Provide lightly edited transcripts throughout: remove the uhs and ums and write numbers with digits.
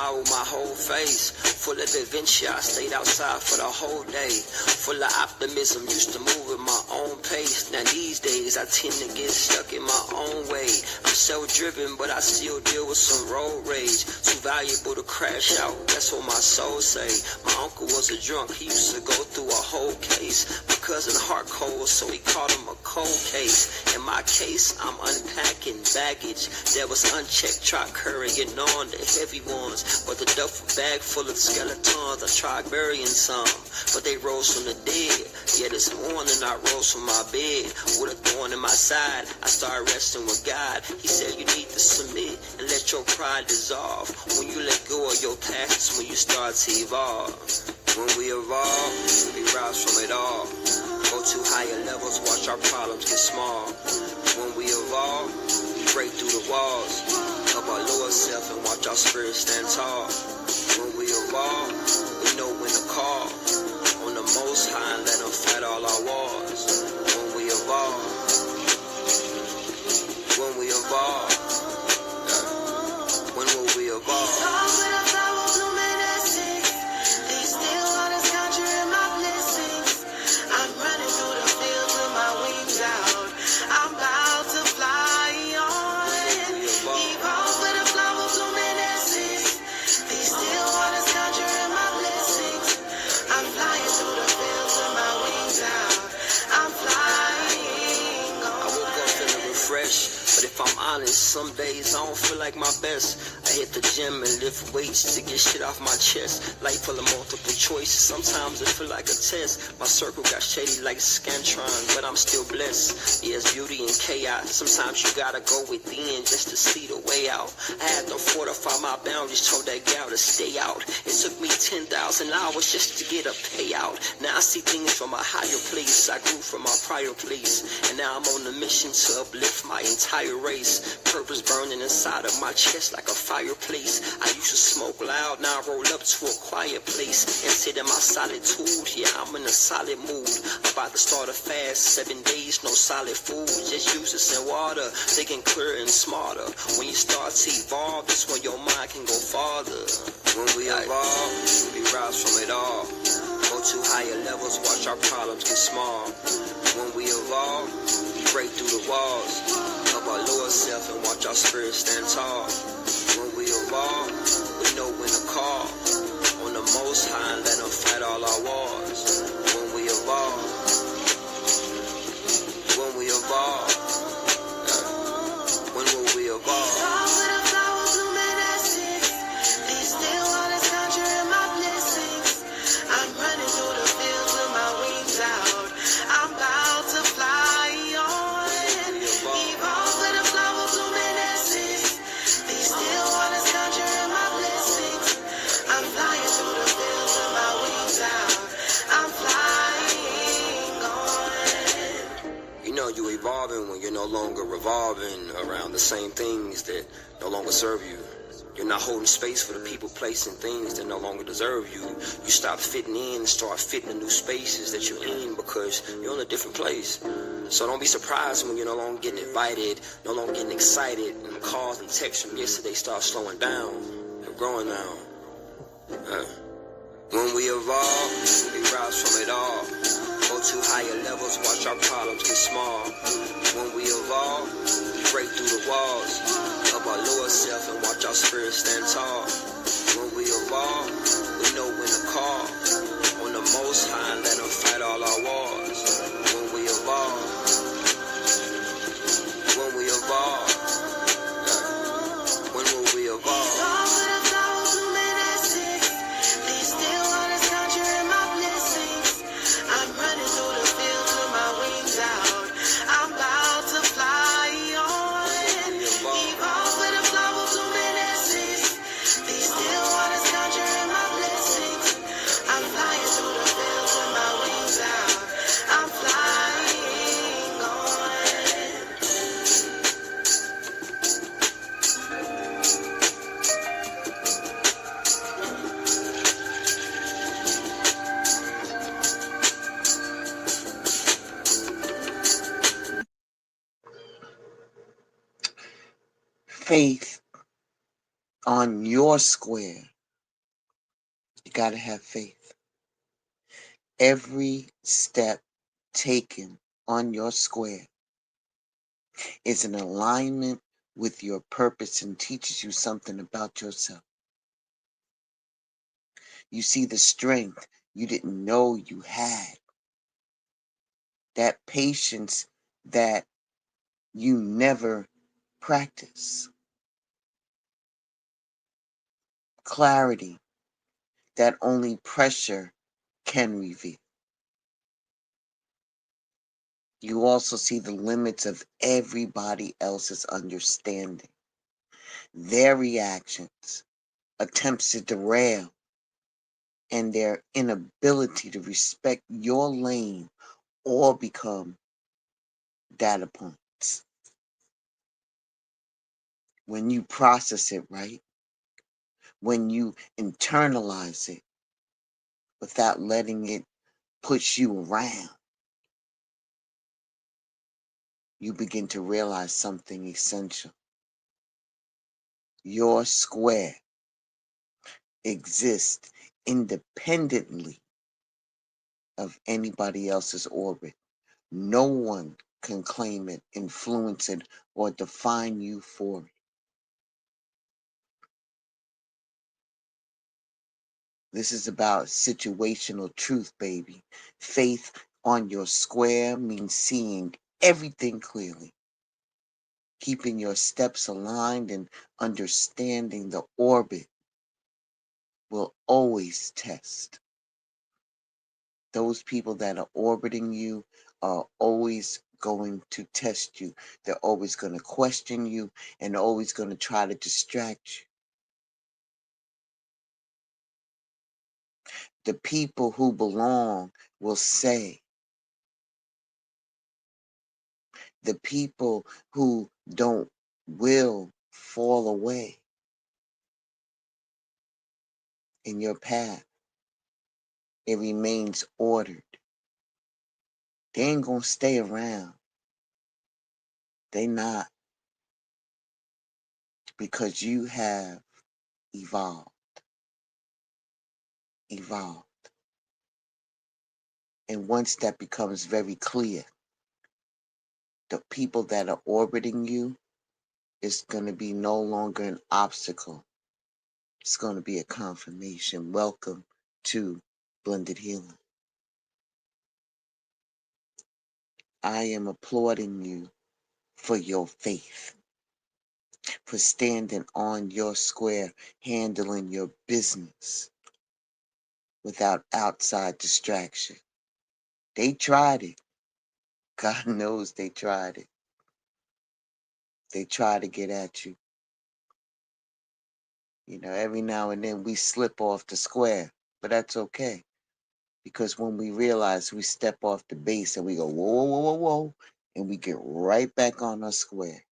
smile with my whole face. Full of adventure, I stayed outside for the whole day. Full of optimism, used to move at my own pace. Now these days, I tend to get stuck in my own way. I'm self-driven, but I still deal with some road rage. Too valuable to crash out, that's what my soul say. My uncle was a drunk, he used to go through a whole case. My cousin heart cold, so he called him a cold case. In my case, I'm unpacking baggage that was unchecked, tried carrying on the heavy ones. But the duffel bag full of skeletons, I tried burying some, but they rose from the dead. Yeah, this morning I rose from my bed with a thorn in my side. I started resting with God. He said you need to submit and let your pride dissolve. When you let go of your past, it's when you start to evolve. When we evolve, we rise from it all. Go to higher levels, watch our problems get small. When we evolve, we break through the walls of our lower self and watch our spirit stand tall. When we evolve, we know when to call on the Most High and let Him fight all our wars. When we evolve, when will we evolve? But if I'm honest, some days I don't feel like my best. I hit the gym and lift weights to get shit off my chest. Life full of multiple choices, sometimes it feel like a test. My circle got shady like Scantron, but I'm still blessed. Yeah, it's beauty and chaos. Sometimes you gotta go within just to see the way out. I had to fortify my boundaries, told that gal to stay out. It took me 10,000 hours just to get a payout. Now I see things from a higher place. I grew from my prior place, and now I'm on a mission to uplift my entire race. Purpose burning inside of my chest like a fireplace. I used to smoke loud, now I roll up to a quiet place and sit in my solitude. Yeah, I'm in a solid mood. About to start a fast, 7 days, no solid food, just juices and water, thinking clearer and smarter. When you start to evolve, that's when your mind can go farther. When we evolve, we rise from it all. Go to higher levels, watch our problems get small. When we evolve, we break through the walls of our lower self and watch our spirit stand tall. When we evolve, we know when to call on the Most High and let Him fight all our wars. When we evolve, when will we evolve? You evolving when you're no longer revolving around the same things that no longer serve you. You're not holding space for the people, placing things that no longer deserve you. You stop fitting in and start fitting in new spaces that you're in because you're in a different place. So don't be surprised when you're no longer getting invited, no longer getting excited, and calls and texts from yesterday start slowing down. You're growing now. When we evolve, we rise from it all. Go to higher levels, watch our problems get small. When we evolve, we break through the walls of our lower self and watch our spirit stand tall. When we evolve, we know when to call on the Most High and let Him fight all our wars. When we evolve, when will we evolve? Faith on your square. You got to have faith. Every step taken on your square is in alignment with your purpose and teaches you something about yourself. You see the strength you didn't know you had, that patience that you never practice, clarity that only pressure can reveal. You also see the limits of everybody else's understanding, their reactions, attempts to derail, and their inability to respect your lane or become data points. When you process it right, when you internalize it without letting it push you around, you begin to realize something essential. Your square exists independently of anybody else's orbit. No one can claim it, influence it, or define you for it. This is about situational truth, baby. Faith on your square means seeing everything clearly, keeping your steps aligned, and understanding the orbit will always test. Those people that are orbiting you are always going to test you. They're always going to question you and always going to try to distract you. The people who belong will say, the people who don't will fall away in your path. It remains ordered. They ain't going to stay around. They not, because you have evolved. Evolved. And once that becomes very clear, the people that are orbiting you is going to be no longer an obstacle. It's going to be a confirmation. Welcome to Blended Healing. I am applauding you for your faith, for standing on your square, handling your business without outside distraction. They tried it. God knows they tried it. They try to get at you. You know, every now and then we slip off the square, but that's okay. Because when we realize, we step off the base and we go, whoa, whoa, whoa, whoa, and we get right back on our square.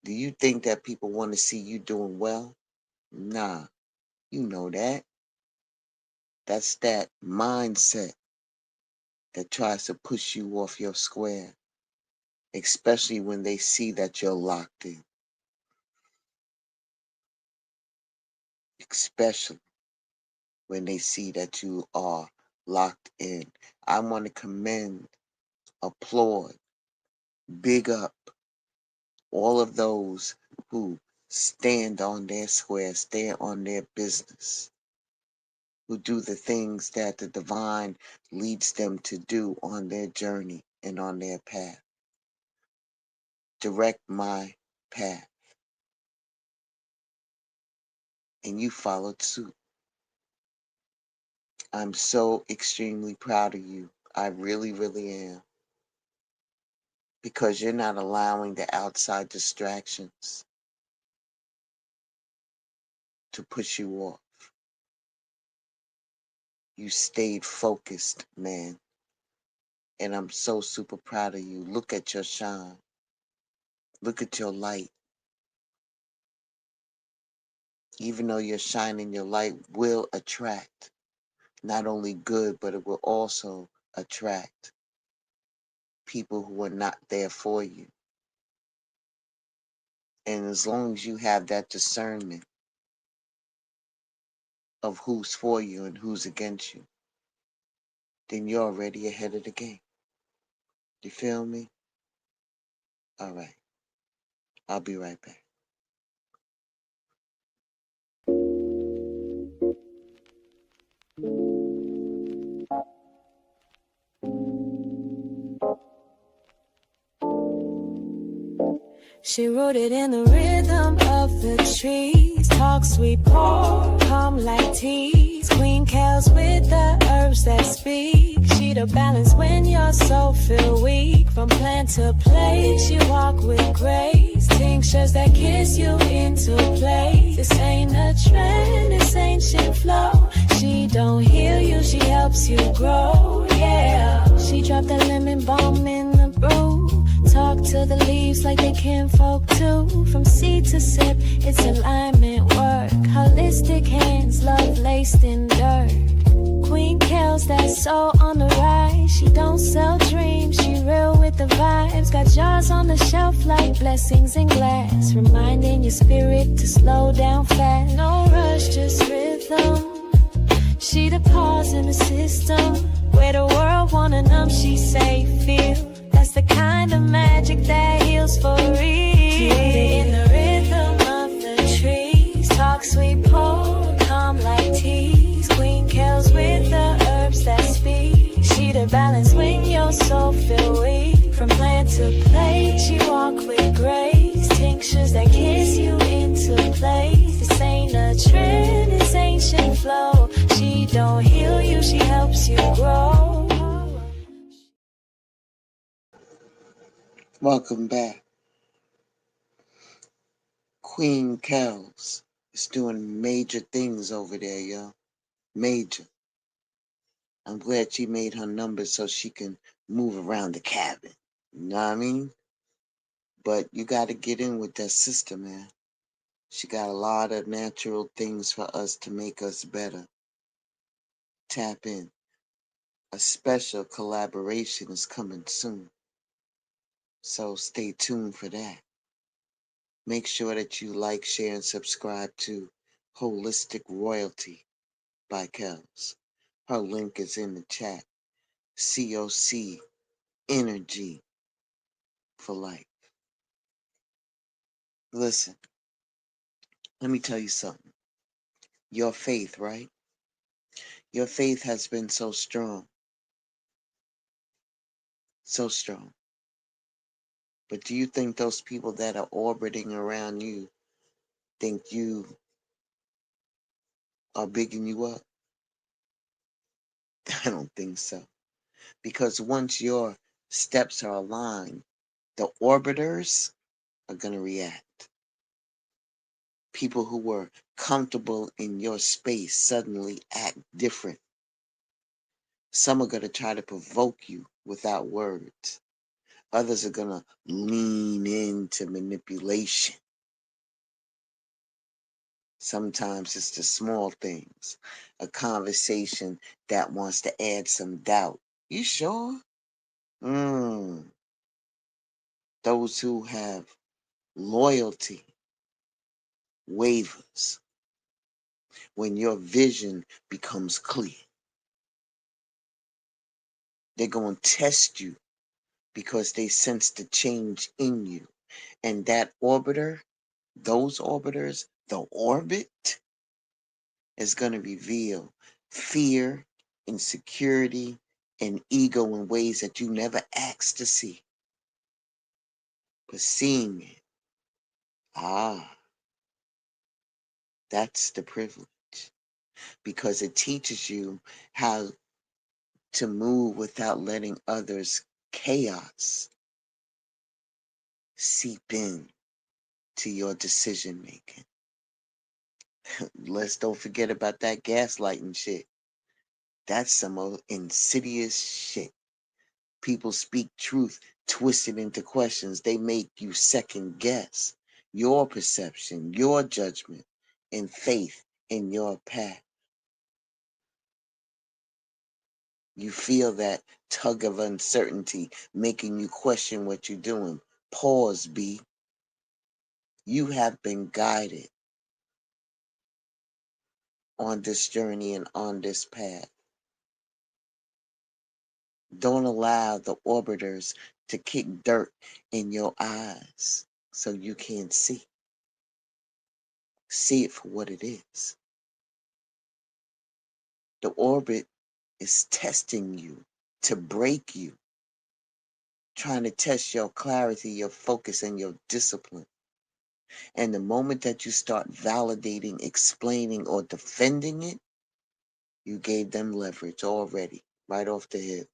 Do you think that people want to see you doing well? Nah, you know that. That's that mindset that tries to push you off your square, especially when they see that you're locked in. Especially when they see that you are locked in. I want to commend, applaud, big up all of those who stand on their square, stand on their business, who do the things that the divine leads them to do on their journey and on their path. Direct my path. And you followed suit. I'm so extremely proud of you. I really, really am. Because you're not allowing the outside distractions to push you off. You stayed focused, man. And I'm so super proud of you. Look at your shine. Look at your light. Even though you're shining, your light will attract not only good, but it will also attract people who are not there for you. And as long as you have that discernment, of who's for you and who's against you, then you're already ahead of the game. You feel me? All right. I'll be right back. She wrote it in the rhythm of the trees. Talk sweet, pour, calm like teas. Queen cows with the herbs that speak. She the balance when your soul feel weak. From plan to place, you walk with grace. Tinctures that kiss you into place. This ain't a trend, this ancient flow. She don't heal you, she helps you grow, yeah. She dropped that lemon balm in the brew. Talk to the leaves like they kinfolk too. From seed to sip, it's alignment work. Holistic hands, love laced in dirt. Queen Kells, that soul on the rise. She don't sell dreams, she real with the vibes. Got jars on the shelf like blessings in glass. Reminding your spirit to slow down fast. No rush, just rhythm. She the pause in the system. Where the world wanna numb, she say feel. That's the kind of magic that heals for real. In the rhythm of the trees. Talk sweet, pour, calm like teas. Queen Kells with the herbs that speak. She the balance when your soul feel weak. From plant to plate, she walk with grace. Tinctures that kiss you into place. This ain't a trend, it's ancient flow. She don't heal you, she helps you grow. Welcome back. Queen Kells is doing major things over there, yo. Major. I'm glad she made her number so she can move around the cabin. You know what I mean? But you got to get in with that sister, man. She got a lot of natural things for us to make us better. Tap in. A special collaboration is coming soon. So stay tuned for that. Make sure that you like, share, and subscribe to Holistic Royalty by Kells. Her link is in the chat. COC Energy for Life. Listen, let me tell you something. Your faith, right? Your faith has been so strong. So strong. But do you think those people that are orbiting around you think you are bigging you up? I don't think so. Because once your steps are aligned, the orbiters are going to react. People who were comfortable in your space suddenly act different. Some are going to try to provoke you without words. Others are going to lean into manipulation. Sometimes it's the small things. A conversation that wants to add some doubt. You sure? Those who have loyalty wavers when your vision becomes clear. They're going to test you because they sense the change in you. And that orbiter, those orbiters, the orbit is going to reveal fear, insecurity, and ego in ways that you never asked to see. But seeing it, that's the privilege. Because it teaches you how to move without letting others' chaos seep in to your decision making. Let's don't forget about that gaslighting shit. That's some insidious shit. People speak truth twisted into questions. They make you second guess your perception, your judgment, and faith in your path. You feel that tug of uncertainty making you question what you're doing. Pause, B. You have been guided. on this journey and on this path. Don't allow the orbiters to kick dirt in your eyes so you can't see. See it for what it is. The orbit is testing you to break you, trying to test your clarity, your focus, and your discipline. And the moment that you start validating, explaining, or defending it, you gave them leverage already, right off the hip.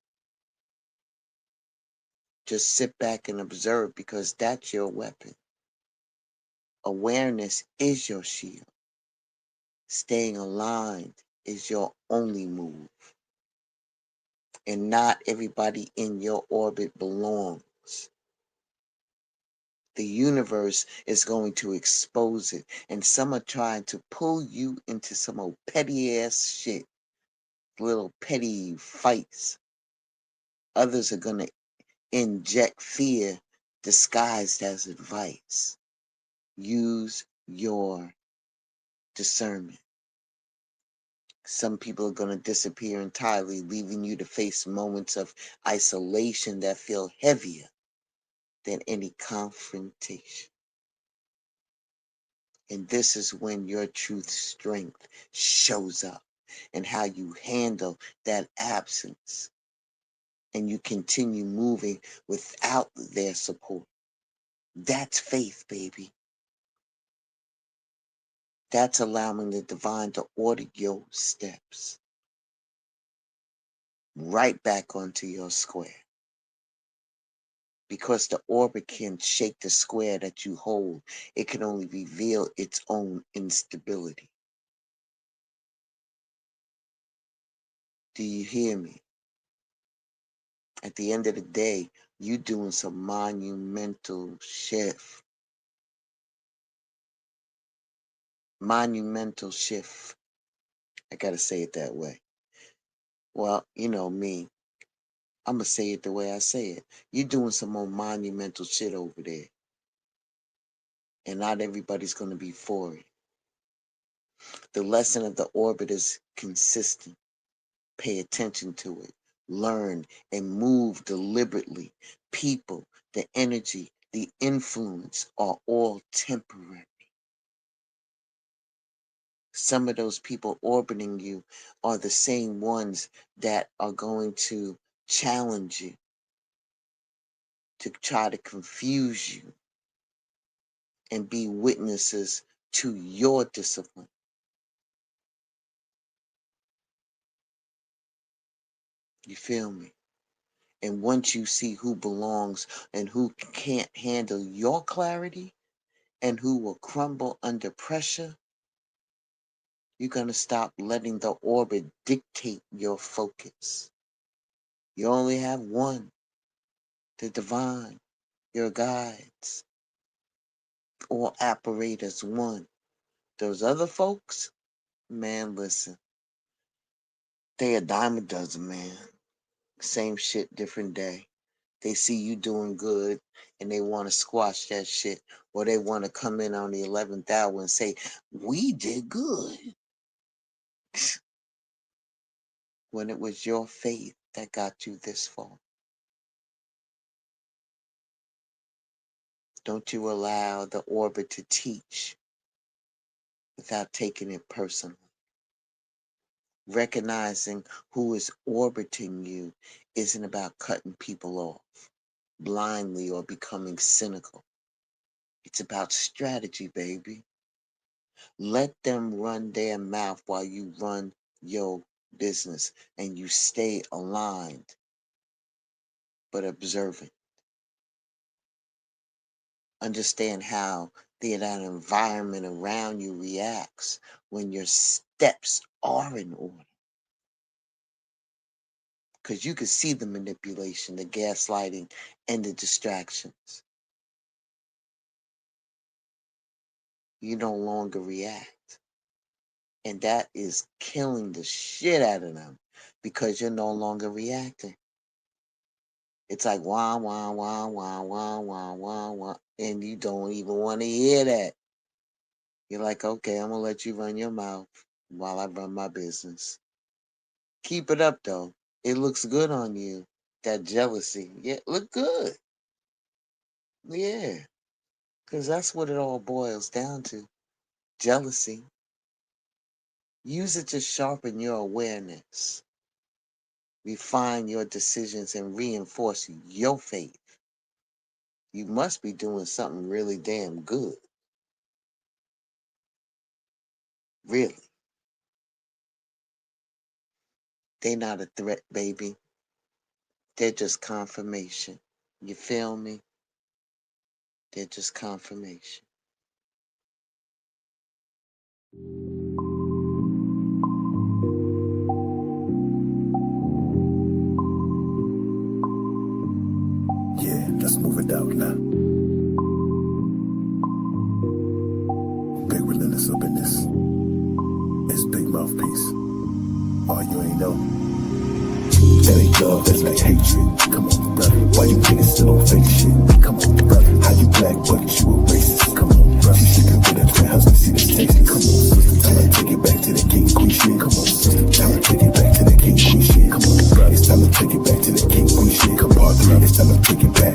Just sit back and observe, because that's your weapon. Awareness is your shield. Staying aligned is your only move. And not everybody in your orbit belongs. The universe is going to expose it. And some are trying to pull you into some old petty ass shit. Little petty fights. Others are going to inject fear disguised as advice. Use your discernment. Some people are going to disappear entirely, leaving you to face moments of isolation that feel heavier than any confrontation. And this is when your truth strength shows up, and how you handle that absence. And you continue moving without their support. That's faith, baby. That's allowing the divine to order your steps right back onto your square. Because the orbit can shake the square that you hold, it can only reveal its own instability. Do you hear me? At the end of the day, you doing some monumental shift. Monumental shift. I gotta say it that way. Well, you know me. I'm gonna say it the way I say it. You're doing some more monumental shit over there. And not everybody's gonna be for it. The lesson of the orbit is consistent. Pay attention to it. Learn and move deliberately. People, the energy, the influence are all temporary. Some of those people orbiting you are the same ones that are going to challenge you, to try to confuse you, and be witnesses to your discipline. You feel me? And once you see who belongs and who can't handle your clarity and who will crumble under pressure, you're going to stop letting the orbit dictate your focus. You only have one, the divine, your guides, or operators one. Those other folks, man, listen, they a dime a dozen, man. Same shit, different day. They see you doing good and they want to squash that shit, or they want to come in on the 11th hour and say, we did good. When it was your faith that got you this far. Don't you allow the orbit to teach without taking it personally. Recognizing who is orbiting you isn't about cutting people off blindly or becoming cynical. It's about strategy, baby. Let them run their mouth while you run your business, and you stay aligned but observant. Understand how that environment around you reacts when your steps are in order. Because you can see the manipulation, the gaslighting, and the distractions. You no longer react. And that is killing the shit out of them, because you're no longer reacting. It's like wah, wah, wah, wah, wah, wah, wah, wah. And you don't even want to hear that. You're like, okay, I'm going to let you run your mouth. while I run my business. Keep it up though. It looks good on you. That jealousy. Yeah, look good. Yeah. Because that's what it all boils down to. Jealousy. Use it to sharpen your awareness. Refine your decisions and reinforce your faith. You must be doing something really damn good. Really. They're not a threat, baby. They're just confirmation. You feel me? They're just confirmation. Yeah, let's move it out now. Big relentless up in this. It's Big Mouthpiece. Oh, you ain't know. That ain't love, that's like hatred. Come on, brother. Why you niggas still on fake shit? Come on, brother. How you black, but you a racist? Come on, brother. She sleeping with her twin husband, see the taste. Come on, sister. Time to take it back to the king queen shit. Come on, sister. Time to take it back to the king queen shit. Come on, brother. It's time to take it back to the king queen shit. Come on, three. It's time to take it back.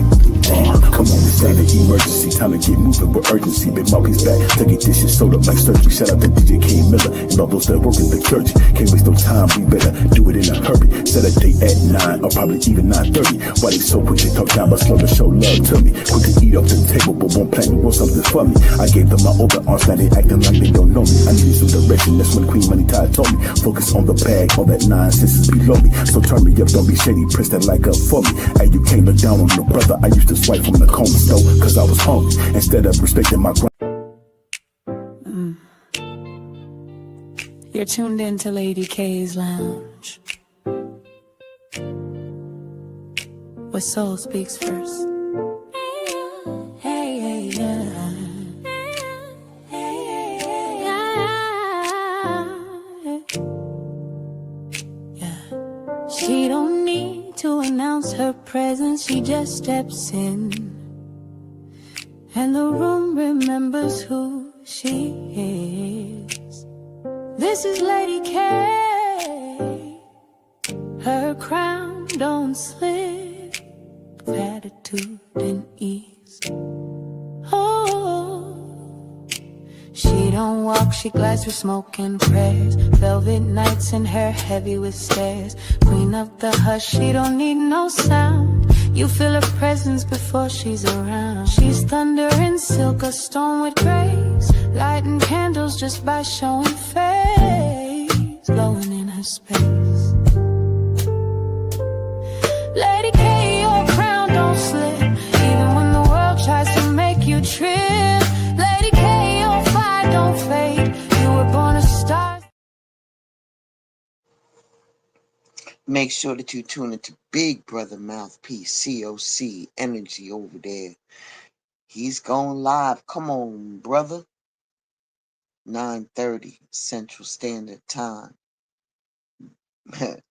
Come on, it's not an emergency. Time to get moving with urgency. Big Mouthpiece back. Take it dishes, sold up like surgery. Shout out to DJ King Miller and all those that work in the clergy. Can't waste no time. We better do it in a hurry. Set a date at 9 or probably even 9:30. Why they so quick to talk down but slow to show love to me? Quick to eat off the table but won't plan me, want something for me. I gave them my open arms, now they acting like they don't know me. I needed some direction, that's when Queen Money Tide told me. Focus on the bag, all that nonsense is below me. So turn me up, don't be shady, press that like up for me. And you can't look down on your brother, I used to swipe from the corner store, cause I was hungry, instead of respecting my grind. You're tuned in to Lady K's Lounge, where soul speaks first. Hey, hey, yeah. Yeah. She don't need to announce her presence, she just steps in, and the room remembers who she is. This is Lady K. Her crown don't slip, with attitude and ease. Oh, she don't walk, she glides through smoke and prayers. Velvet nights and hair heavy with stares. Queen of the hush, she don't need no sound. You feel her presence before she's around. She's thunder and silk, a stone with grace. Lighting candles just by showing face. Glowing in her space. Lady K, your crown don't slip, even when the world tries to make you trip. Lady K, your fire don't fade. You were born a star. Make sure that you tune into Big Brother Mouthpiece, COC Energy over there. He's going live. Come on, brother. 9:30 Central Standard Time.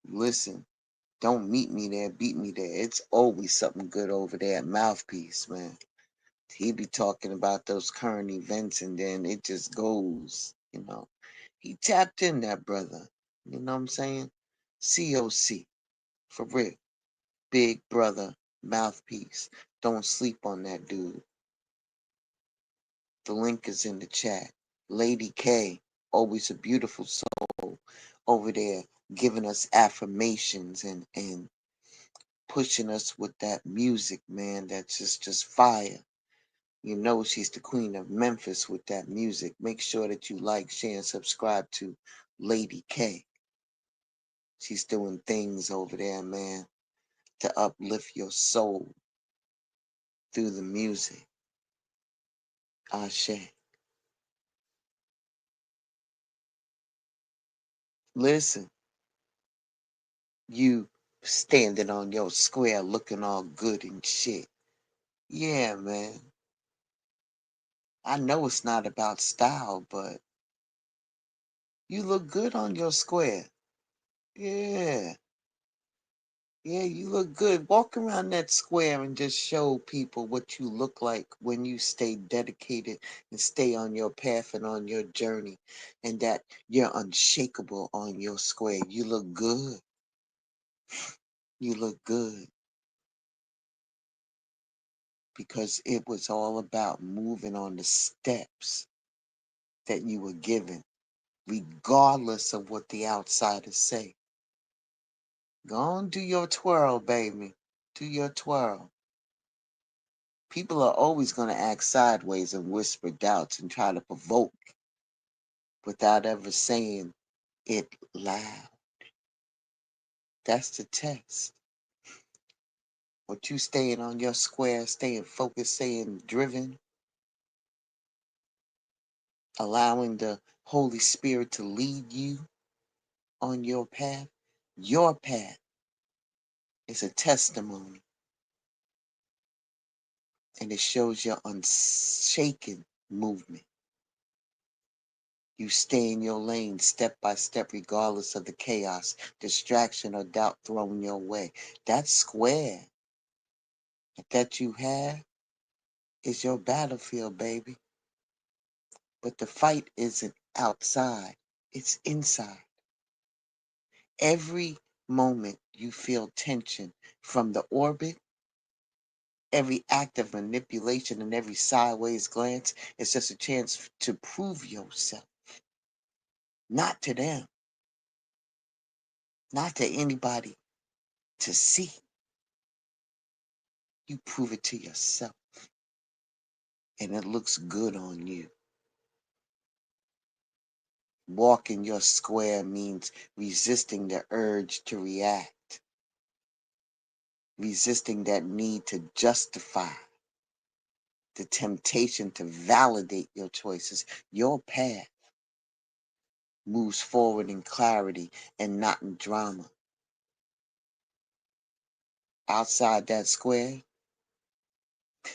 Listen, don't meet me there, beat me there. It's always something good over there at Mouthpiece, man. He be talking about those current events and then it just goes, you know. He tapped in, that brother. You know what I'm saying? COC, for real. Big Brother Mouthpiece. Don't sleep on that dude. The link is in the chat. Lady K, always a beautiful soul over there, giving us affirmations and pushing us with that music, man. That's just fire. You know she's the queen of Memphis with that music. Make sure that you like, share, and subscribe to Lady K. She's doing things over there, man, to uplift your soul through the music. Ashe. Listen, you standing on your square looking all good and shit. Yeah, man. I know it's not about style, but you look good on your square. Yeah. Yeah, you look good. Walk around that square and just show people what you look like when you stay dedicated and stay on your path and on your journey, and that you're unshakable on your square. You look good. You look good because it was all about moving on the steps that you were given, regardless of what the outsiders say. Go on, do your twirl, baby. Do your twirl. People are always going to act sideways and whisper doubts and try to provoke without ever saying it loud. That's the test. What you staying on your square, staying focused, staying driven, allowing the Holy Spirit to lead you on your path. Your path is a testimony, and it shows your unshaken movement. You stay in your lane step by step, regardless of the chaos, distraction, or doubt thrown your way. That square that you have is your battlefield, baby. But the fight isn't outside, it's inside. Every moment you feel tension from the orbit, every act of manipulation, and every sideways glance is just a chance to prove yourself. Not to them, not to anybody to see. You prove it to yourself, and it looks good on you. Walking your square means resisting the urge to react, resisting that need to justify, the temptation to validate your choices. Your path moves forward in clarity and not in drama. Outside that square,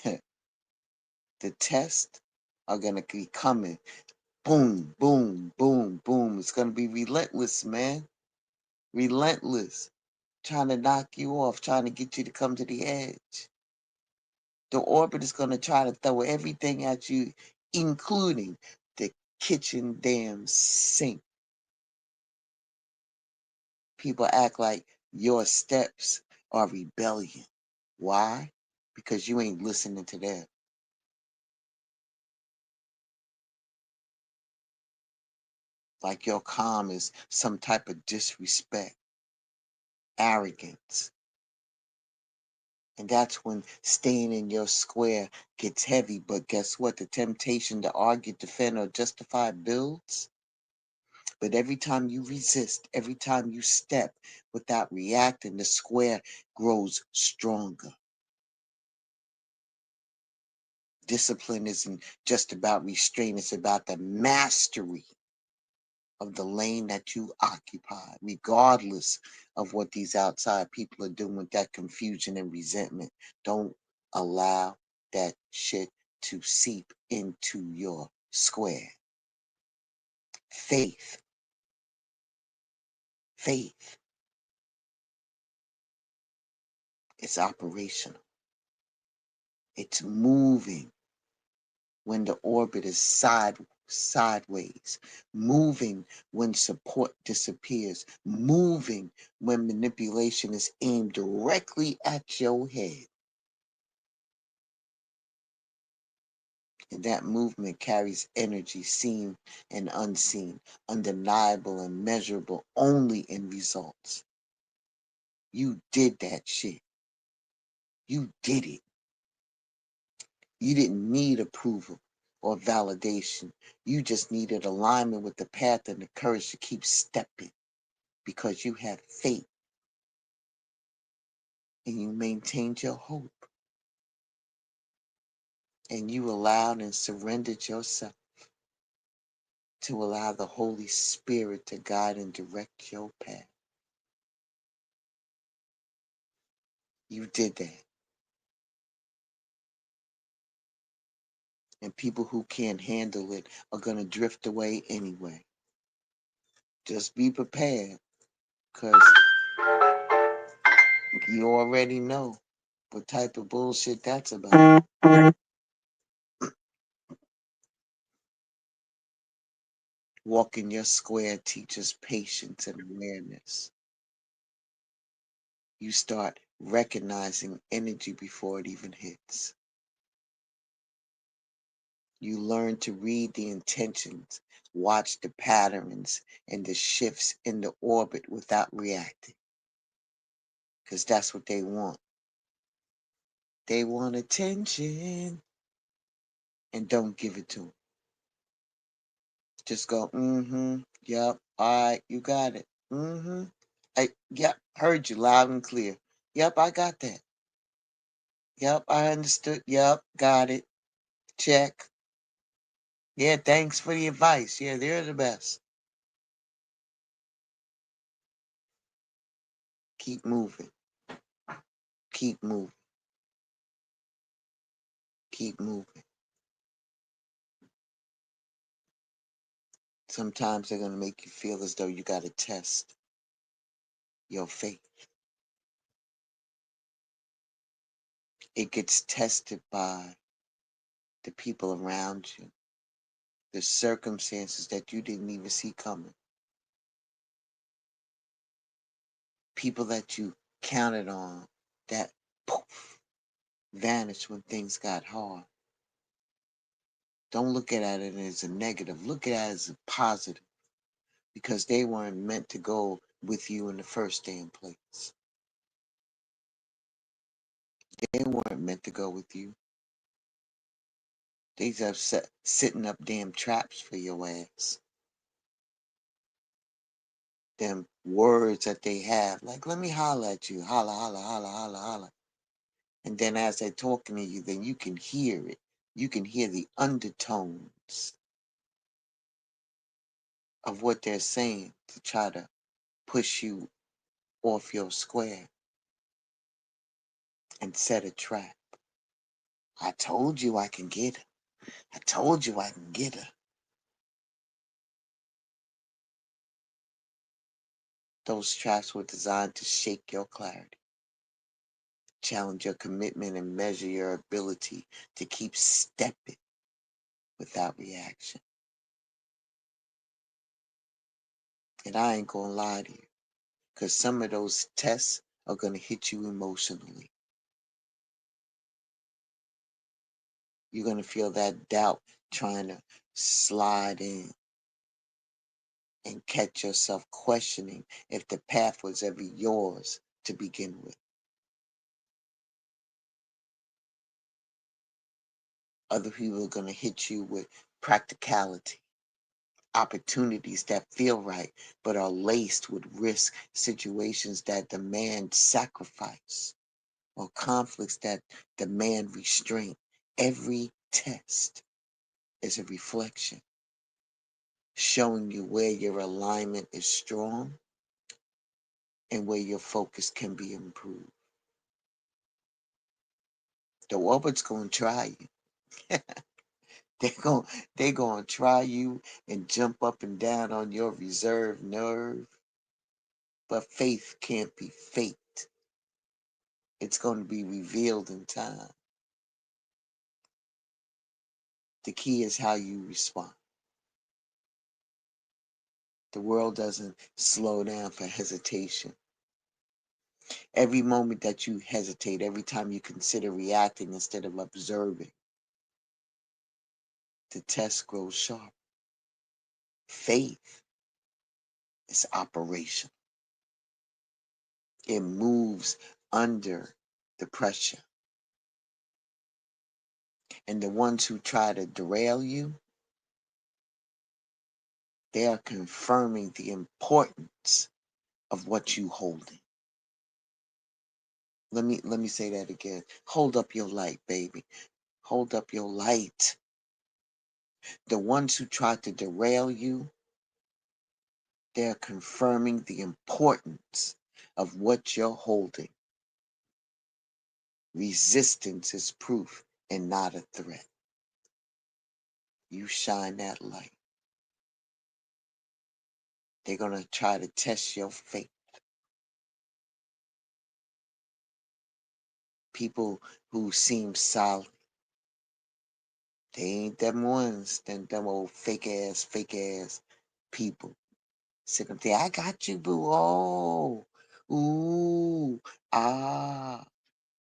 the tests are going to be coming. Boom, boom, boom, boom. It's going to be relentless, man. Relentless. Trying to knock you off, trying to get you to come to the edge. The orbit is going to try to throw everything at you, including the kitchen damn sink. People act like your steps are rebellion. Why? Because you ain't listening to them. Like your calm is some type of disrespect, arrogance. And that's when staying in your square gets heavy. But guess what? The temptation to argue, defend, or justify builds. But every time you resist, every time you step without reacting, the square grows stronger. Discipline isn't just about restraint, it's about the mastery of the lane that you occupy, regardless of what these outside people are doing with that confusion and resentment. Don't allow that shit to seep into your square. Faith, faith is operational. It's moving when the orbit is sideways, moving when support disappears, moving when manipulation is aimed directly at your head. And that movement carries energy seen and unseen, undeniable and measurable only in results. You did that shit. You did it. You didn't need approval or validation. You just needed alignment with the path and the courage to keep stepping because you had faith and you maintained your hope and you allowed and surrendered yourself to allow the Holy Spirit to guide and direct your path. You did that. And people who can't handle it are going to drift away anyway. Just be prepared because You already know what type of bullshit that's about. Walking your square teaches patience and awareness. You start recognizing energy before it even hits. You learn to read the intentions, watch the patterns and the shifts in the orbit without reacting. Because that's what they want. They want attention, and don't give it to them. Just go, yep, all right, you got it. Yep, heard you loud and clear. Yep, I got that. Yep, I understood. Yep, got it. Check. Yeah, thanks for the advice. Yeah, they're the best. Keep moving. Keep moving. Keep moving. Sometimes they're going to make you feel as though you got to test your faith. It gets tested by the people around you, the circumstances that you didn't even see coming, people that you counted on that poof, vanished when things got hard. Don't look at it as a negative. Look at it as a positive, because they weren't meant to go with you in the first damn place. They weren't meant to go with you. They just setting up damn traps for your ass. Them words that they have, like, let me holler at you, holla, holla, holla, holla, holla. And then as they're talking to you, then you can hear it. You can hear the undertones of what they're saying to try to push you off your square and set a trap. I told you I can get her. I told you I can get her. Those traps were designed to shake your clarity, challenge your commitment, and measure your ability to keep stepping without reaction. And I ain't gonna lie to you, because some of those tests are gonna hit you emotionally. You're gonna feel that doubt trying to slide in and catch yourself questioning if the path was ever yours to begin with. Other people are gonna hit you with practicality, opportunities that feel right but are laced with risk, situations that demand sacrifice, or conflicts that demand restraint. Every test is a reflection, showing you where your alignment is strong and where your focus can be improved. The orbit's gonna try you. They're gonna try you and jump up and down on your reserve nerve. But faith can't be faked. It's going to be revealed in time. The key is how you respond. The world doesn't slow down for hesitation. Every moment that you hesitate, every time you consider reacting instead of observing, the test grows sharp. Faith is operation. It moves under the pressure. And the ones who try to derail you, they are confirming the importance of what you holding. Let me say that again. Hold up your light, baby. Hold up your light. The ones who try to derail you, they're confirming the importance of what you're holding. Resistance is proof and not a threat. You shine that light. They're going to try to test your faith. People who seem solid, they ain't them ones, them old fake ass people. Sit up there, I got you, boo. Oh, ooh, ah.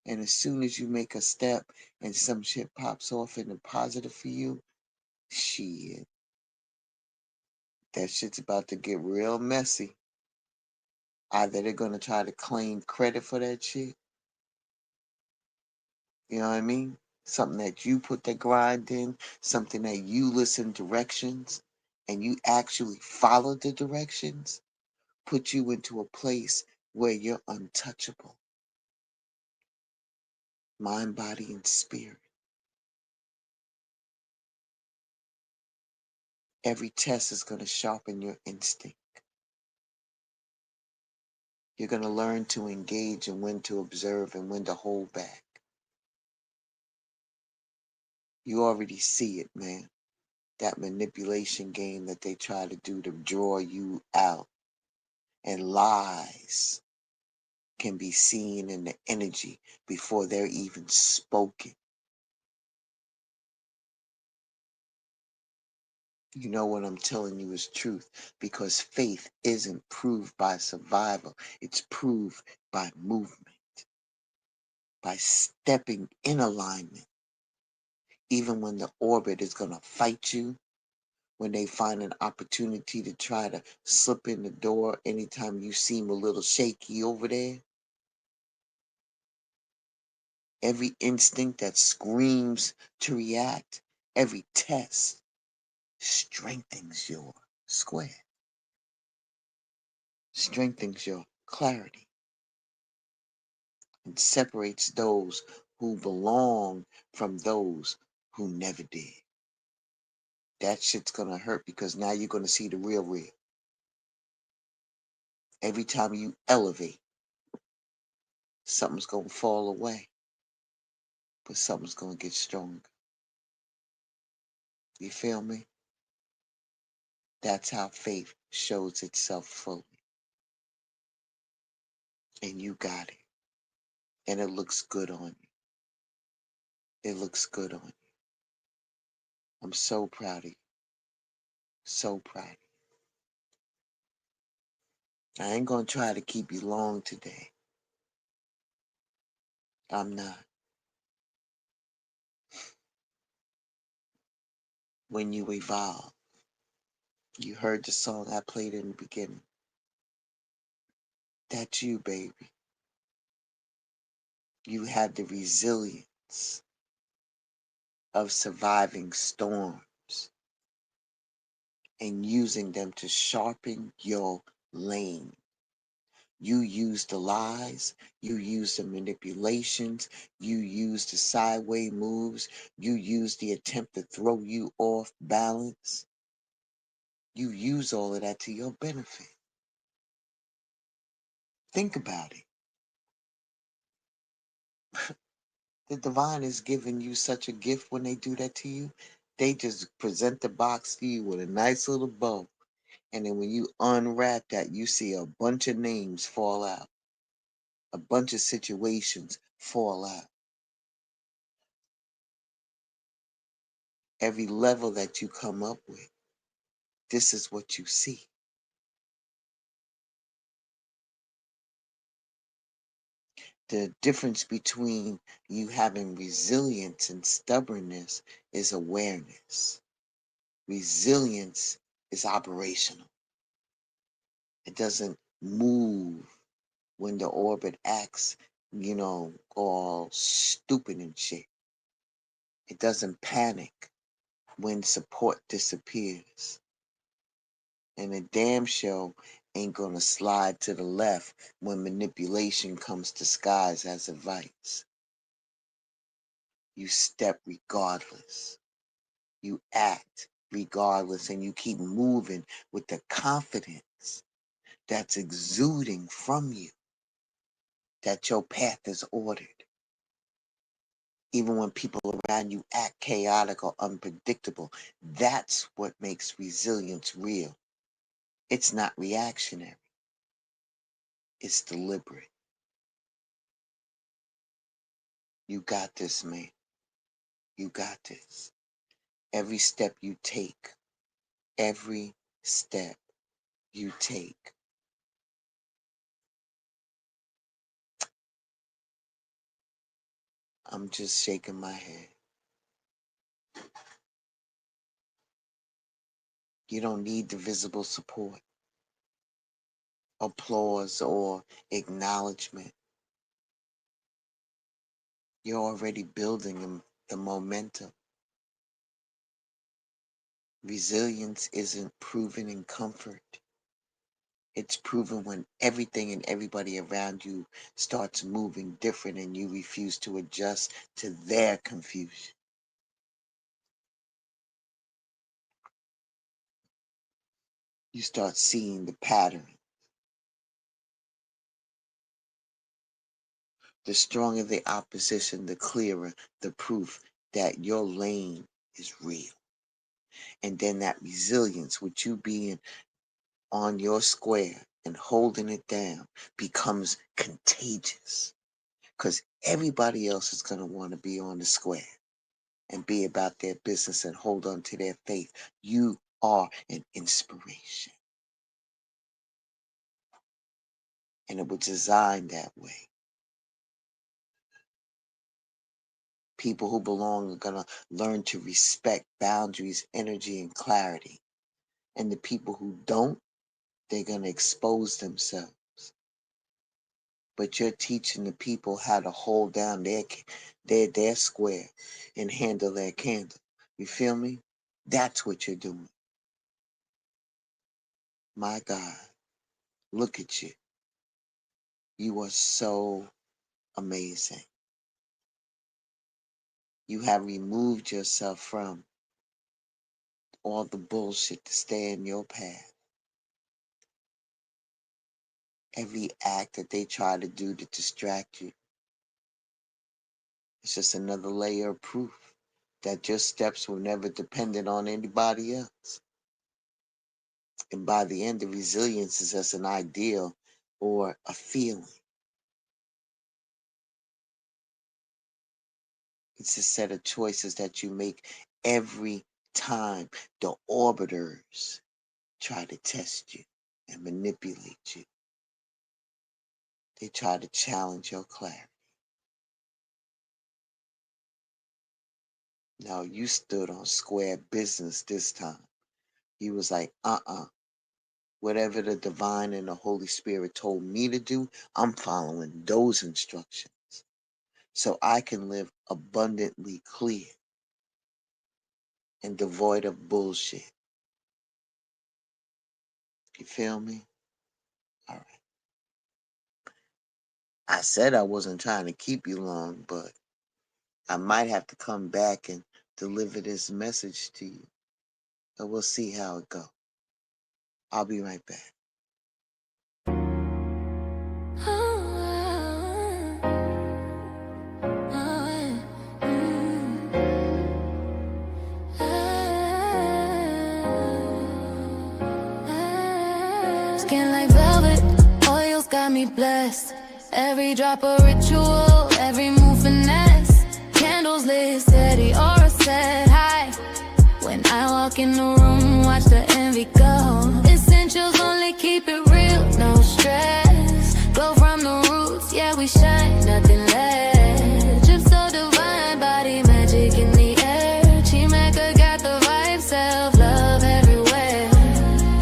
And as soon as you make a step and some shit pops off in the positive for you, shit, that shit's about to get real messy. Either they're gonna try to claim credit for that shit, you know what I mean? Something that you put the grind in, something that you listen directions and you actually follow the directions, put you into a place where you're untouchable, mind, body, and spirit. Every test is going to sharpen your instinct. You're going to learn to engage and when to observe and when to hold back. You already see it, man. That manipulation game that they try to do to draw you out. And lies can be seen in the energy before they're even spoken. You know what I'm telling you is truth because faith isn't proved by survival. It's proved by movement, by stepping in alignment. Even when the orbit is going to fight you, when they find an opportunity to try to slip in the door anytime you seem a little shaky over there, every instinct that screams to react, every test strengthens your square, strengthens your clarity, and separates those who belong from those who never did. That shit's gonna hurt because now you're gonna see the real. Every time you elevate, something's gonna fall away, but something's gonna get stronger. You feel me? That's how faith shows itself fully. And you got it. And it looks good on you. It looks good on you. I'm so proud of you. So proud of you. I ain't gonna try to keep you long today. I'm not. When you evolve, you heard the song I played in the beginning. That's you, baby. You have the resilience of surviving storms and using them to sharpen your lane. You use the lies, you use the manipulations, you use the sideways moves, you use the attempt to throw you off balance. You use all of that to your benefit. Think about it. The divine is giving you such a gift when they do that to you. They just present the box to you with a nice little bow. And then when you unwrap that, you see a bunch of names fall out. A bunch of situations fall out. Every level that you come up with, this is what you see. The difference between you having resilience and stubbornness is awareness. Resilience is operational. It doesn't move when the orbit acts, all stupid and shit. It doesn't panic when support disappears. And a damn show ain't gonna slide to the left when manipulation comes disguised as advice. You step regardless. You act regardless, and you keep moving with the confidence that's exuding from you that your path is ordered. Even when people around you act chaotic or unpredictable, that's what makes resilience real. It's not reactionary, it's deliberate. You got this, man. You got this. Every step you take, every step you take. I'm just shaking my head. You don't need the visible support, applause, or acknowledgement. You're already building the momentum. Resilience isn't proven in comfort. It's proven when everything and everybody around you starts moving different and you refuse to adjust to their confusion. You start seeing the pattern. The stronger the opposition, the clearer the proof that your lane is real. And then that resilience, with you being on your square and holding it down, becomes contagious. Because everybody else is going to want to be on the square and be about their business and hold on to their faith. You are an inspiration. And it was designed that way. People who belong are going to learn to respect boundaries, energy, and clarity. And the people who don't, they're going to expose themselves. But you're teaching the people how to hold down their square and handle their candle. You feel me? That's what you're doing. My God, look at you. You are so amazing. You have removed yourself from all the bullshit to stay in your path. Every act that they try to do to distract you, it's just another layer of proof that your steps were never dependent on anybody else. And by the end, the resilience is just an ideal or a feeling. It's a set of choices that you make every time the orbiters try to test you and manipulate you. They try to challenge your clarity. Now you stood on square business this time. You was like, whatever the divine and the Holy Spirit told me to do, I'm following those instructions so I can live abundantly clear and devoid of bullshit. You feel me? All right. I said I wasn't trying to keep you long, but I might have to come back and deliver this message to you. And we'll see how it goes. I'll be right back. Skin like velvet, oils got me blessed. Every drop a ritual, every move finesse. Candles lit steady, aura set high. When I walk in the room, watch the envy go. Essentials only keep it real, no stress. Glow from the roots, yeah we shine, nothing less. Drip so divine, body magic in the air. Chimeka got the vibe, self-love everywhere.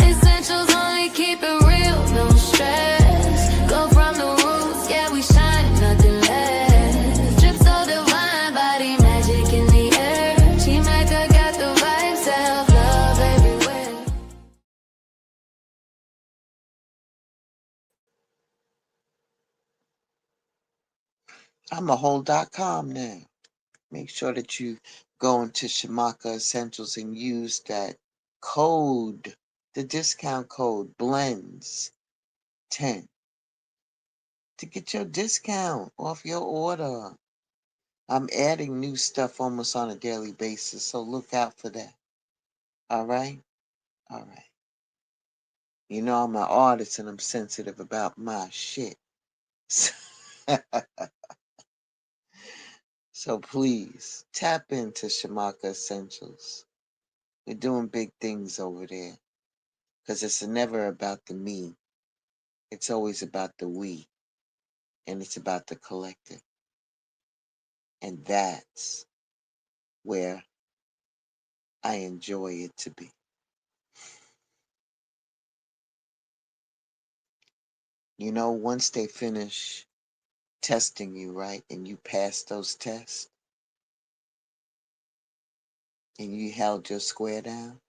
Essentials only keep it real, no stress. Go from the roots, yeah we shine, nothing less. Drip so divine, body magic in the air. Chimeka got the vibe, self-love everywhere. I'm a whole.com now. Make sure that you go into Shamaka Essentials and use that code, the discount code BLENDS10 to get your discount off your order. I'm adding new stuff almost on a daily basis, so look out for that. All right? All right. You know I'm an artist and I'm sensitive about my shit. So please tap into Shamaka Essentials. We're doing big things over there because it's never about the me. It's always about the we, and it's about the collective. And that's where I enjoy it to be. You know, once they finish testing you, right, and you pass those tests, and you held your square down,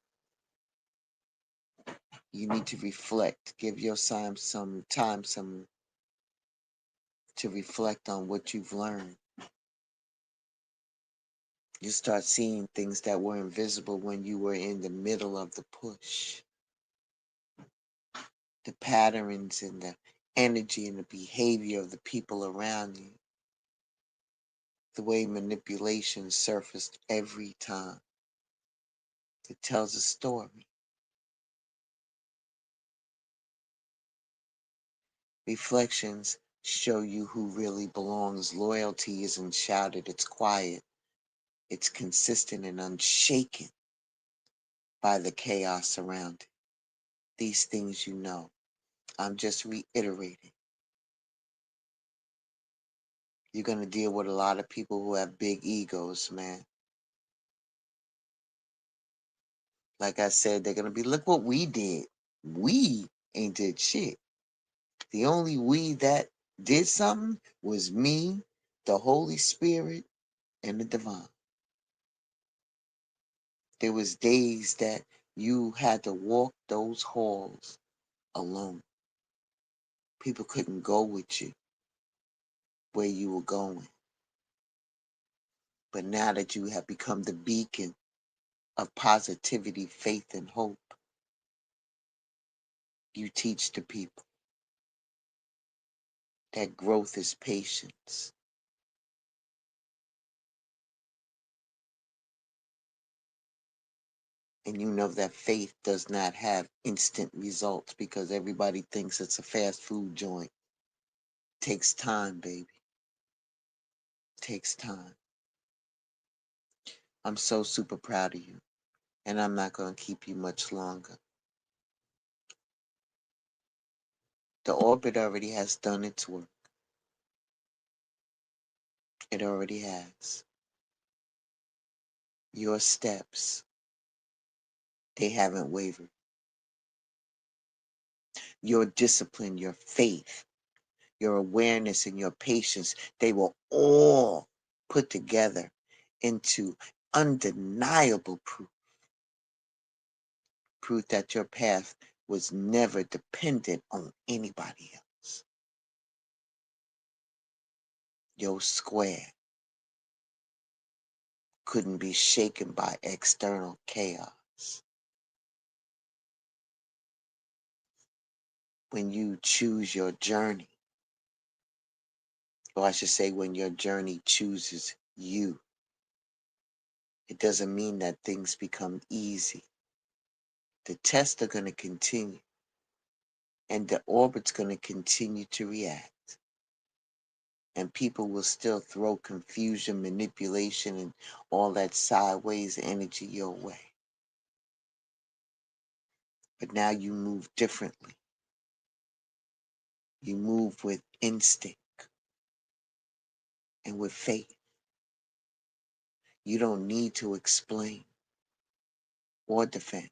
you need to reflect. Give your time some to reflect on what you've learned. You start seeing things that were invisible when you were in the middle of the push. The patterns and the energy and the behavior of the people around you. The way manipulation surfaced every time. It tells a story. Reflections show you who really belongs. Loyalty isn't shouted, it's quiet. It's consistent and unshaken by the chaos around it. These things you know. I'm just reiterating. You're going to deal with a lot of people who have big egos, man. Like I said, they're going to be, look what we did. We ain't did shit. The only we that did something was me, the Holy Spirit, and the divine. There was days that you had to walk those halls alone. People couldn't go with you where you were going. But now that you have become the beacon of positivity, faith, and hope, you teach the people that growth is patience. And you know that faith does not have instant results because everybody thinks it's a fast food joint. Takes time, baby. Takes time. I'm so super proud of you. And I'm not going to keep you much longer. The orbit already has done its work. It already has. Your steps, they haven't wavered. Your discipline, your faith, your awareness, and your patience, they were all put together into undeniable proof. Proof that your path was never dependent on anybody else. Your square couldn't be shaken by external chaos. When you choose your journey, or I should say when your journey chooses you, it doesn't mean that things become easy. The tests are going to continue, and the orbit's going to continue to react. And people will still throw confusion, manipulation, and all that sideways energy your way. But now you move differently. You move with instinct and with faith. You don't need to explain or defend.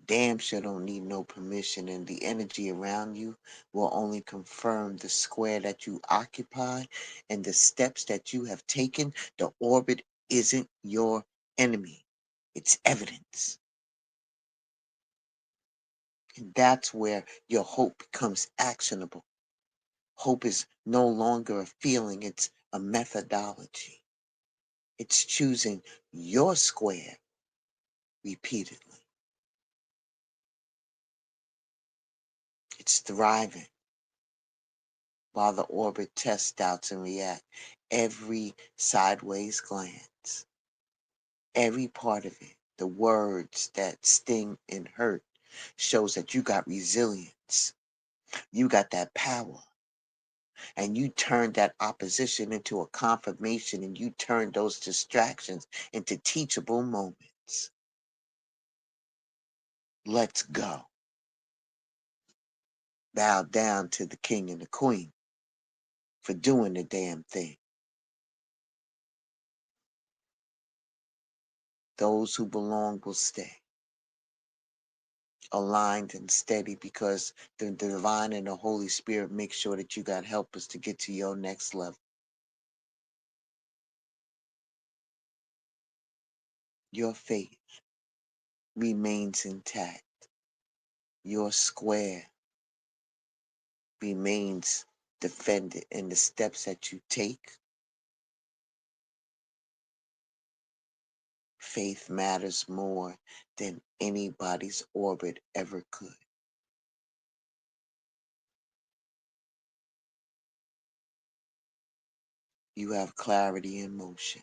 Damn sure don't need no permission, and the energy around you will only confirm the square that you occupy and the steps that you have taken. The orbit isn't your enemy. It's evidence. And that's where your hope becomes actionable. Hope is no longer a feeling, it's a methodology. It's choosing your square repeatedly. It's thriving while the orbit tests, doubts, and react. Every sideways glance, every part of it, the words that sting and hurt, shows that you got resilience. You got that power. And you turn that opposition into a confirmation, and you turn those distractions into teachable moments. Let's go. Bow down to the king and the queen for doing the damn thing. Those who belong will stay aligned and steady, because the divine and the Holy Spirit make sure that you got helpers to get to your next level. Your faith remains intact. Your square remains defended, in the steps that you take. Faith matters more than anybody's orbit ever could. You have clarity in motion.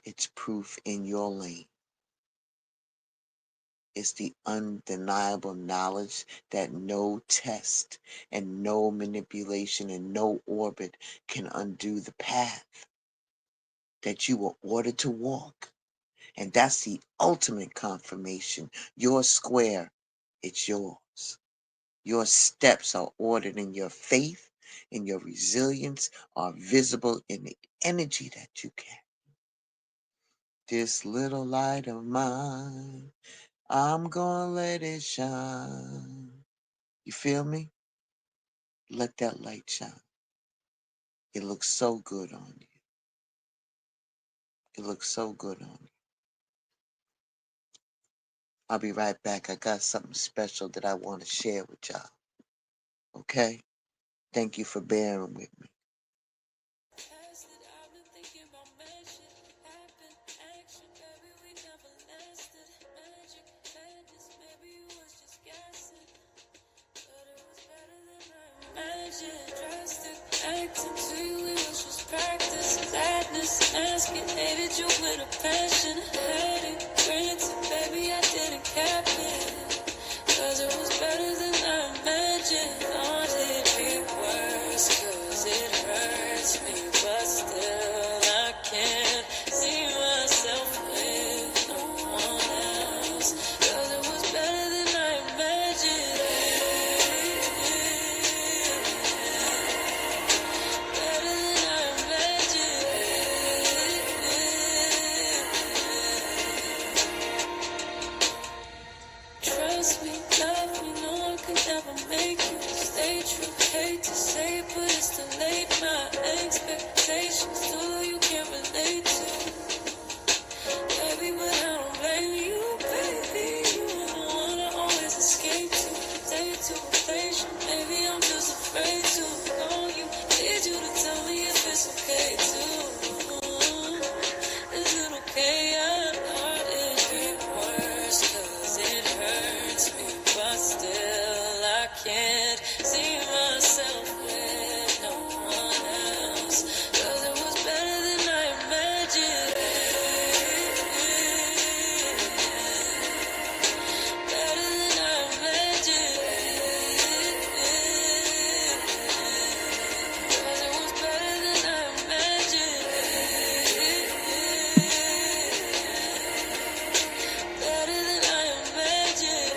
It's proof in your lane. It's the undeniable knowledge that no test and no manipulation and no orbit can undo the path that you were ordered to walk. And that's the ultimate confirmation. Your square, it's yours. Your steps are ordered, and your faith and your resilience are visible in the energy that you carry. This little light of mine, I'm gonna let it shine. You feel me? Let that light shine. It looks so good on you. It looks so good on you. I'll be right back. I got something special that I want to share with y'all. Okay? Thank you for bearing with me. Acting to you, it was just practice. Sadness, asking, hated you with a passion. Had it granted, baby, I didn't cap it. Cause it was better than I imagined. Thought it'd be worse, cause it hurts me. But still, I can't see myself with no one else. Cause it was better than I imagined. Trust me, love me, no one could ever make you stay true. Hate to say it, but it's too late. My expectations too, you can't relate to. Baby, but I don't blame you, baby. You were the one I always escape to. Stay too patient, maybe I'm just afraid to know you. Need you to tell me if it's okay too. Is it okay? I thought it'd be worse, cause it hurts me, but still I can't see myself with no one else. Cause it was better than I imagined. Better than I imagined. Cause it was better than I imagined. Better than I imagined.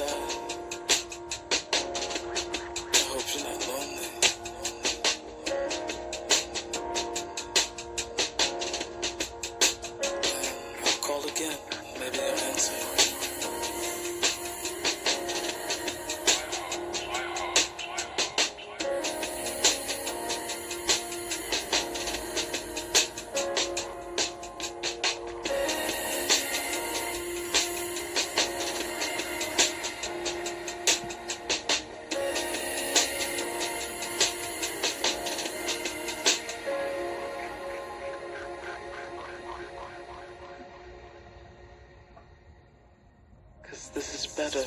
inside. I hope you're not lonely. I'll call again. Maybe you'll answer. Cause this is better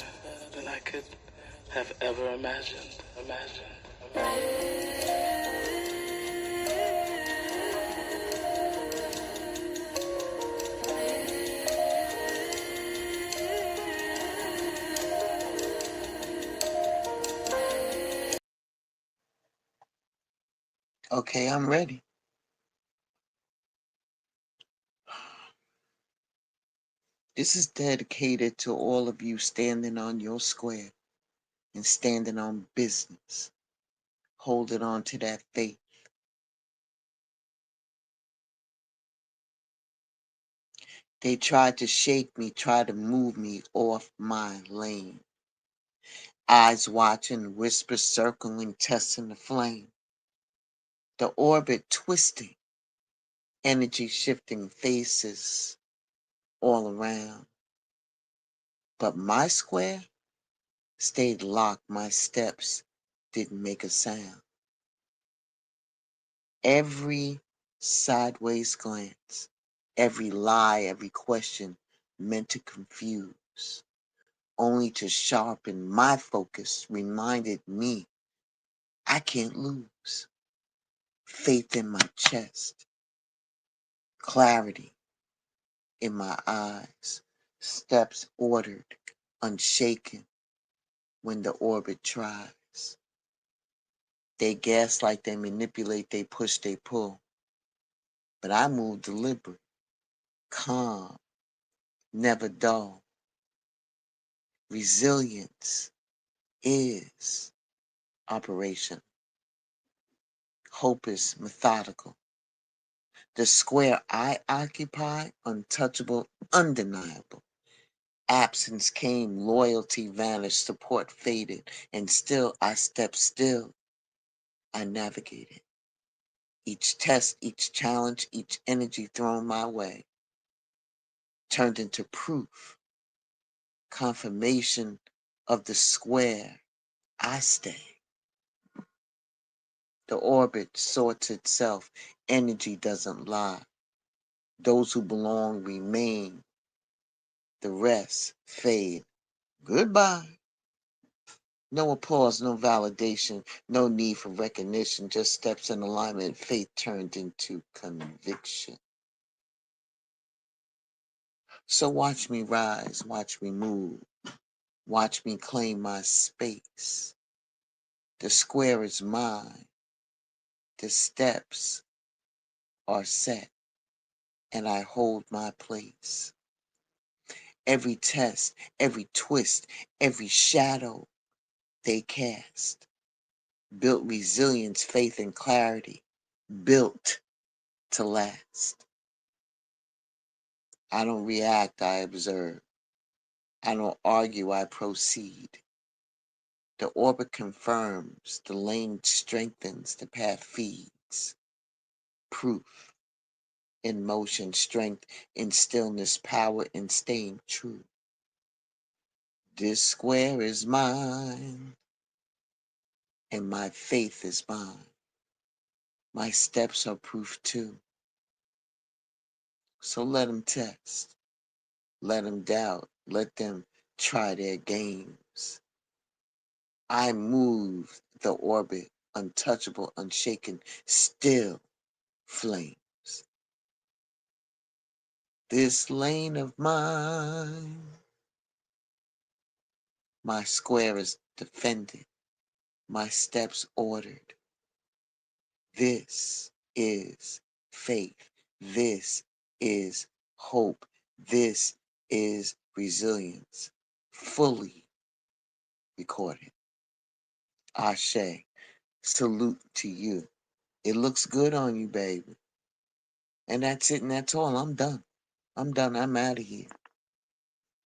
than I could have ever imagined. Okay, I'm ready. This is dedicated to all of you standing on your square and standing on business, holding on to that faith. They tried to shake me, tried to move me off my lane. Eyes watching, whispers circling, testing the flame. The orbit twisting, energy shifting, faces all around. But my square stayed locked, my steps didn't make a sound. Every sideways glance, every lie, every question meant to confuse, only to sharpen my focus, reminded me I can't lose. Faith in my chest, clarity in my eyes, steps ordered, unshaken when the orbit tries. They gaslight, they manipulate, they push, they pull. But I move deliberate, calm, never dull. Resilience is operation. Hope is methodical. The square I occupy, untouchable, undeniable. Absence came, loyalty vanished, support faded, and still I stepped still. I navigated. Each test, each challenge, each energy thrown my way turned into proof, confirmation of the square I stay. The orbit sorts itself. Energy doesn't lie. Those who belong remain. The rest fade. Goodbye. No applause, no validation, no need for recognition, just steps in alignment. Faith turned into conviction. So watch me rise, watch me move, watch me claim my space. The square is mine. The steps are set, and I hold my place. Every test, every twist, every shadow they cast built resilience, faith, and clarity, built to last. I don't react, I observe. I don't argue, I proceed. The orbit confirms, the lane strengthens, the path feeds. Proof in motion, strength in stillness, power in staying true. This square is mine, and my faith is mine. My steps are proof too. So let them test, let them doubt, let them try their games. I move the orbit, untouchable, unshaken, still flames. This lane of mine, my square is defended, my steps ordered. This is faith. This is hope. This is resilience. Fully recorded. Ashe, salute to you. It looks good on you, baby. And that's it, and that's all. I'm done. I'm out of here.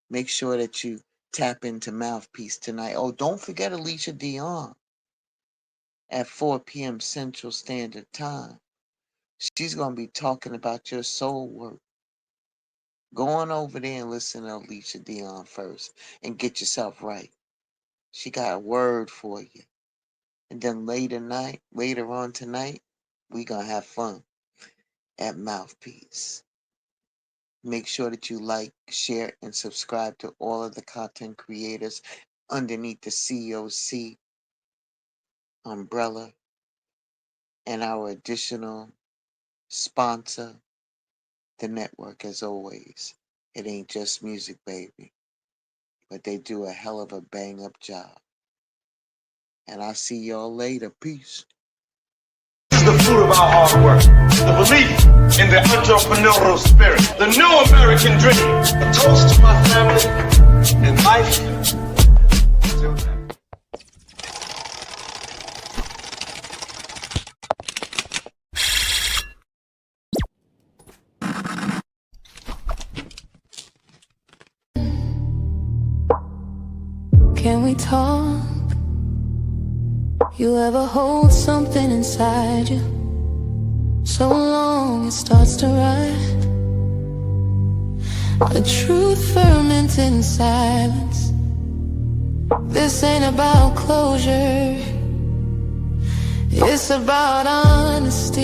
Make sure that you tap into Mouthpiece tonight. Oh, don't forget Alicia Dion at 4 p.m. Central Standard Time. She's going to be talking about your soul work. Go on over there and listen to Alicia Dion first and get yourself right. She got a word for you. And then later on tonight, we going to have fun at Mouthpiece. Make sure that you like, share, and subscribe to all of the content creators underneath the COC umbrella and our additional sponsor, the network, as always. It ain't just music, baby, but they do a hell of a bang-up job. And I'll see y'all later. Peace. This is the fruit of our hard work, the belief in the entrepreneurial spirit, the new American dream, a toast to my family and life. Until then. Can we talk? You ever hold something inside you so long it starts to rot? A truth fermented in silence. This ain't about closure, it's about honesty.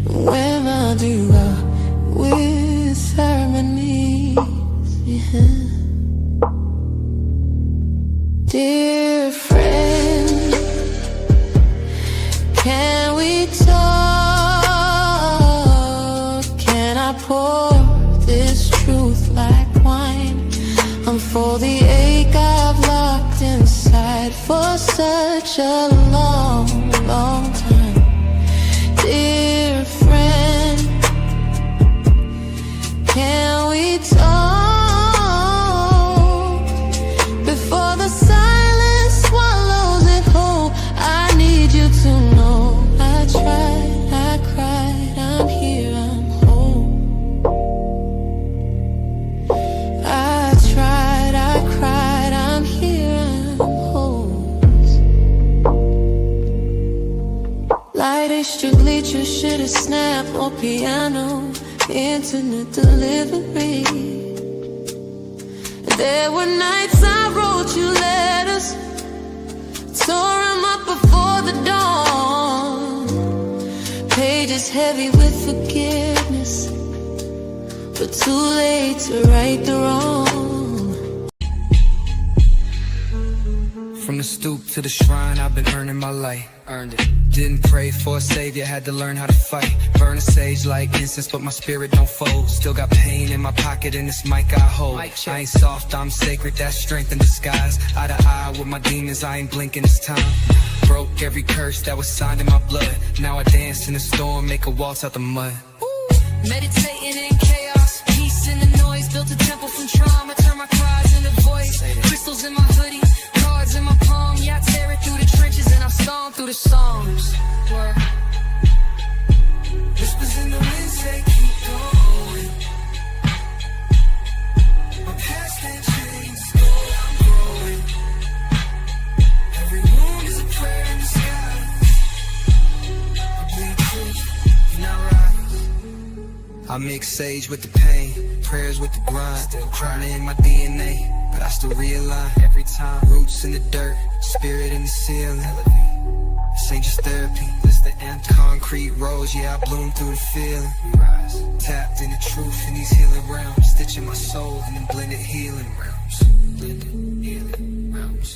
When I do with harmony, yeah. Dear friend, can we talk? Can I pour this truth like wine? I'm for the ache I've locked inside for such a long, long time. Dear friend, can we talk? You should have snapped or piano, internet delivery. There were nights I wrote you letters, tore them up before the dawn. Pages heavy with forgiveness, but too late to right the wrong. From the stoop to the shrine, I've been earning my light. Earned it. Didn't pray for a savior, had to learn how to fight. Burn a sage like incense, but my spirit don't fold. Still got pain in my pocket and this mic I hold. I ain't soft, I'm sacred, that's strength in disguise. Eye to eye with my demons, I ain't blinking this time. Broke every curse that was signed in my blood. Now I dance in the storm, make a waltz out the mud. Meditating in chaos, peace in the noise. Built a temple from trauma, turn my cries into voice. Crystals in my hoodie, cards in my palm. Yeah, I tear it through the trenches and I'm stormed through the storms. Whispers in the wind say keep going. My past ain't changed, still I'm growing. Every wound is a prayer in the sky. I bleed truth and I rise. I mix sage with the pain, prayers with the grind. Still crying in my DNA, but I still realign every time. Roots in the dirt, spirit in the ceiling. This ain't just therapy, this the anthem. Concrete rose, yeah, I bloom through the feeling. Tapped in the truth in these healing realms. Stitching my soul in the blended healing realms. Blended healing realms.